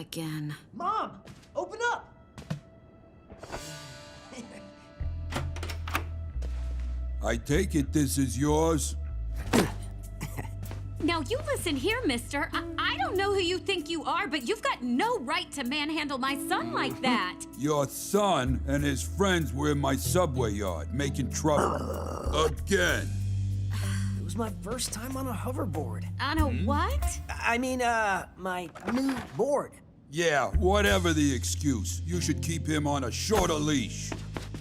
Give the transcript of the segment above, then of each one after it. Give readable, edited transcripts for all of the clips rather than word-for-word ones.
again. Mom, open up! I take it this is yours? Now you listen here, mister. I don't know who you think you are, but you've got no right to manhandle my son like that. Your son and his friends were in my subway yard, making trouble. Again. It was my first time on a hoverboard. On a what? I mean, my new board. Yeah, whatever the excuse, you should keep him on a shorter leash.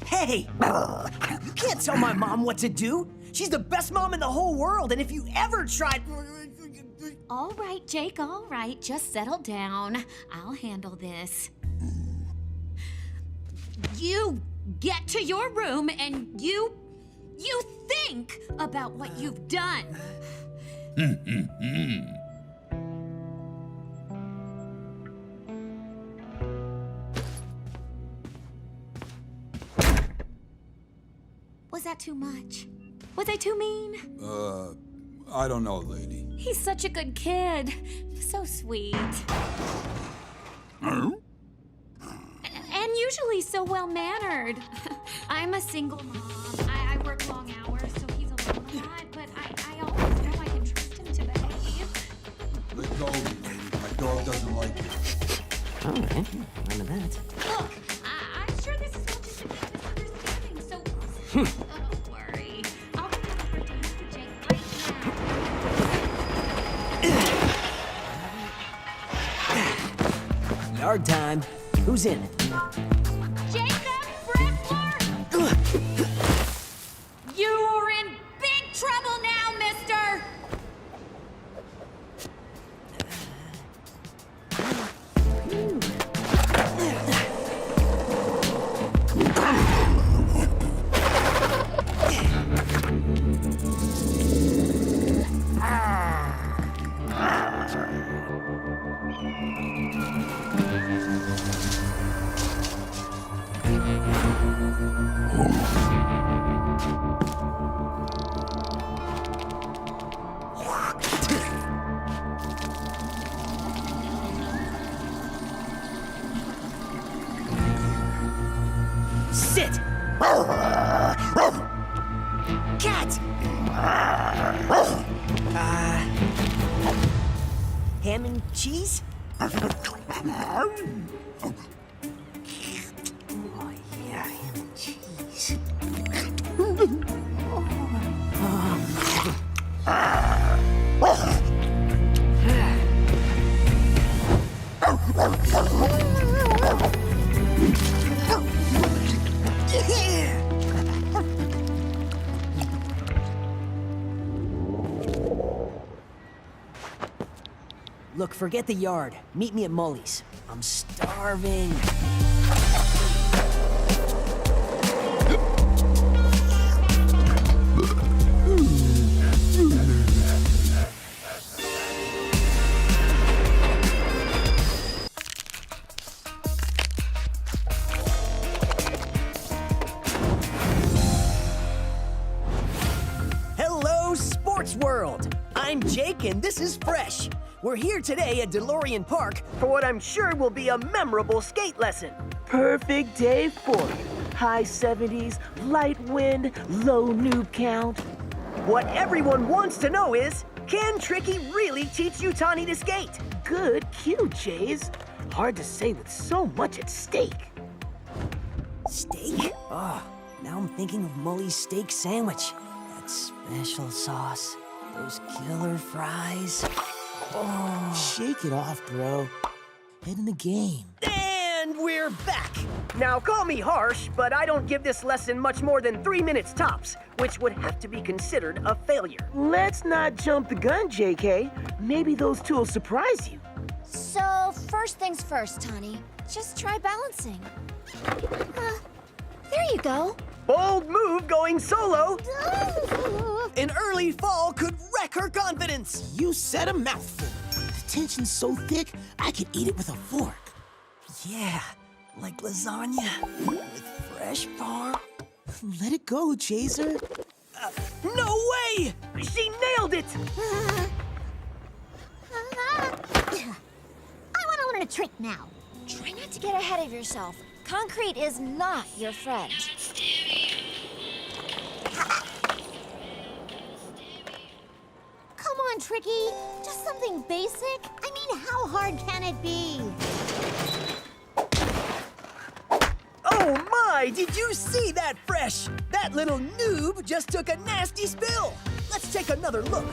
Hey! You can't tell my mom what to do. She's the best mom in the whole world, and if you ever tried... All right, Jake, all right. Just settle down. I'll handle this. You get to your room and you think about what you've done. Was that too much? Was I too mean? I don't know, lady. He's such a good kid. So sweet. Huh? And usually so well-mannered. I'm a single mom. I work long hours, so he's alone a lot, but I always know I can trust him to behave. Let go of me, lady. My dog doesn't like it. All right, none of that. Look, I'm sure this is all just a big misunderstanding, so don't worry. I'll bring it over to you, Jake, right now. Yard time. Who's in? Jacob Brickler! You're in big trouble now, mister! Sit! Cat! Ham and cheese? Oh, yeah, ham and cheese. Look, forget the yard. Meet me at Mully's. I'm starving. Hello, Sports World! I'm Jake, and this is Fresh. We're here today at DeLorean Park for what I'm sure will be a memorable skate lesson. Perfect day for you. High 70s, light wind, low noob count. What everyone wants to know is, can Tricky really teach you Tawny to skate? Good cue, Jays. Hard to say with so much at stake. Steak? Oh, now I'm thinking of Mully's steak sandwich. That special sauce, those killer fries. Oh. Shake it off, bro. Head in the game. And we're back. Now, call me harsh, but I don't give this lesson much more than 3 minutes tops, which would have to be considered a failure. Let's not jump the gun, JK. Maybe those two will surprise you. So, first things first, Tawny. Just try balancing. There you go. Bold move going solo. An early fall could wreck her confidence. You said a mouthful. The tension's so thick, I could eat it with a fork. Yeah, like lasagna with fresh parm. Let it go, Chaser. No way! She nailed it! I want a learn a trick now. Try not to get ahead of yourself. Concrete is not your friend. Come on, Tricky. Just something basic. I mean, how hard can it be? Oh my, did you see that, Fresh? That little noob just took a nasty spill. Let's take another look.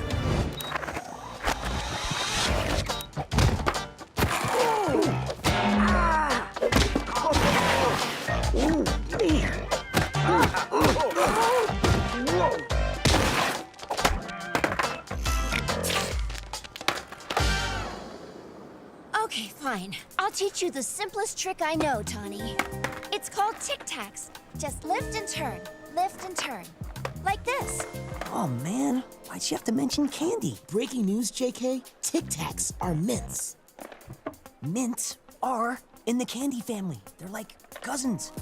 Okay, fine. I'll teach you the simplest trick I know, Tawny. It's called tic-tacs. Just lift and turn, lift and turn. Like this. Oh man, why'd you have to mention candy? Breaking news, JK. Tic Tacs are mints. Mints are in the candy family. They're like cousins.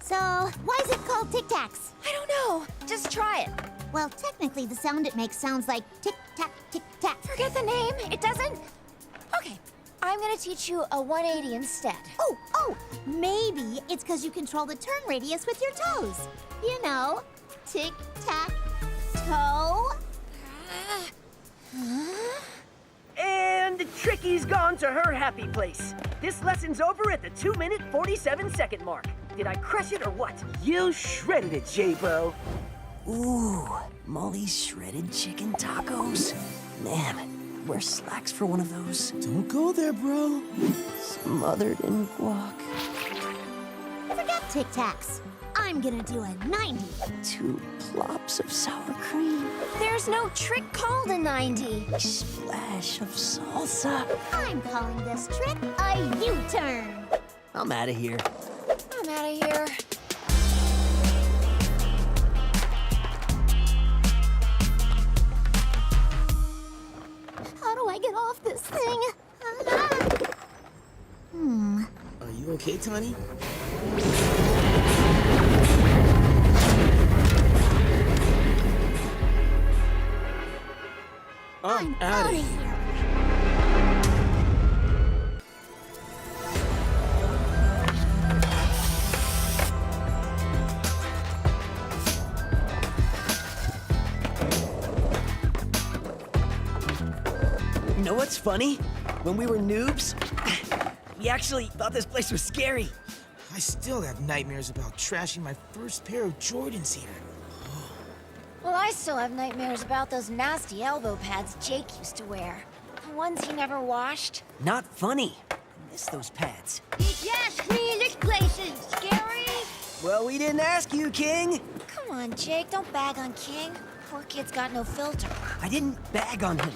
So, why is it called Tic Tacs? I don't know. Just try it. Well, technically, the sound it makes sounds like tick-tack, tick-tack. Forget the name. It doesn't. Okay, I'm gonna teach you a 180 instead. Oh, maybe it's because you control the turn radius with your toes. You know, tic-tac-toe. And Tricky's gone to her happy place. This lesson's over at the 2-minute 47-second mark. Did I crush it or what? You shredded it, J-Bro. Ooh, Molly's shredded chicken tacos. Man, wear slacks for one of those. Don't go there, bro. Smothered in guac. Forget tic-tacs. I'm gonna do a 90. 2 plops of sour cream. There's no trick called a 90. Splash of salsa. I'm calling this trick a U-turn. I'm out of here. I'm out of here. How do I get off this thing? Are you okay, Tawny? I'm out of here. You know what's funny? When we were noobs, we actually thought this place was scary. I still have nightmares about trashing my first pair of Jordans here. Well, I still have nightmares about those nasty elbow pads Jake used to wear. The ones he never washed. Not funny. I miss those pads. Did you ask me this place is scary? Well, we didn't ask you, King. Come on, Jake, don't bag on King. Poor kid's got no filter. I didn't bag on him.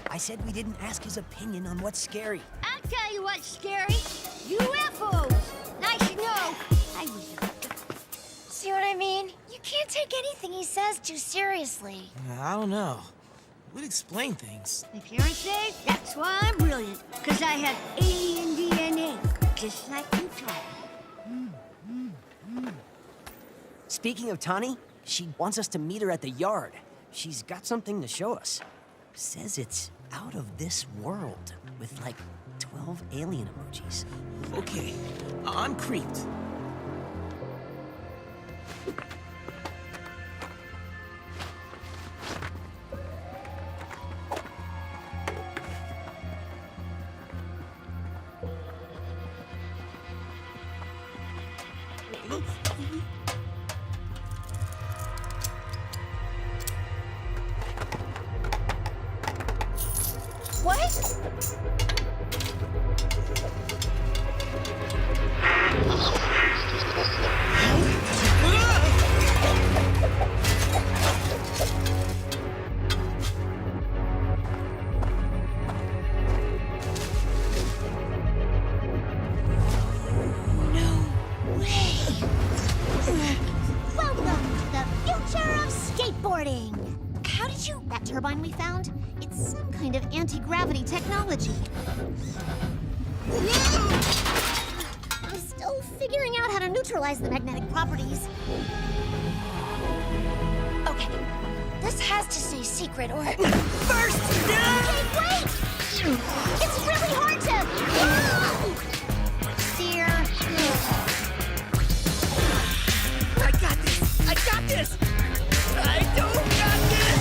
I said we didn't ask his opinion on what's scary. I'll tell you what's scary. UFOs. Nice to know. I was... See what I mean? You can't take anything he says too seriously. I don't know. We'd explain things. My parents say that's why I'm brilliant, because I have alien DNA, just like you taught. Speaking of Tawny, she wants us to meet her at the yard. She's got something to show us. Says it's out of this world, with like 12 alien emojis. Okay, I'm creeped. What? Welcome to the future of skateboarding. How did you... That turbine we found, it's some kind of anti-gravity technology. I'm still figuring out how to neutralize the magnetic properties. Okay, this has to stay secret or... First! Hey, wait! It's really hard to... Dear. I got this! I got this! I don't got this!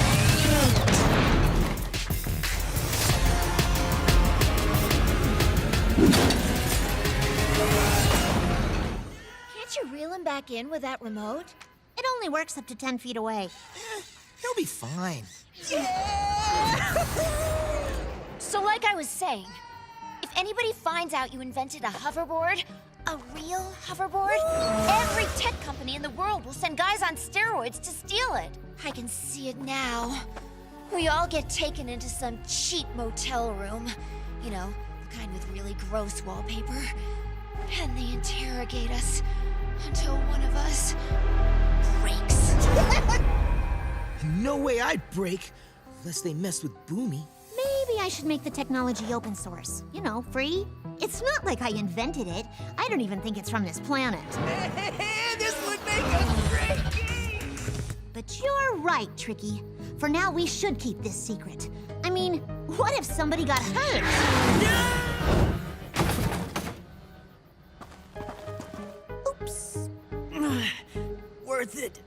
Can't you reel him back in with that remote? It only works up to 10 feet away. He'll be fine. So like I was saying, if anybody finds out you invented a hoverboard, a real hoverboard, every tech company in the world will send guys on steroids to steal it. I can see it now. We all get taken into some cheap motel room. You know, the kind with really gross wallpaper. And they interrogate us until one of us breaks. No way I'd break, unless they messed with Boomy. Maybe I should make the technology open source. You know, free. It's not like I invented it. I don't even think it's from this planet. This would make a great game! But you're right, Tricky. For now, we should keep this secret. I mean, what if somebody got hurt? Oops. Worth it.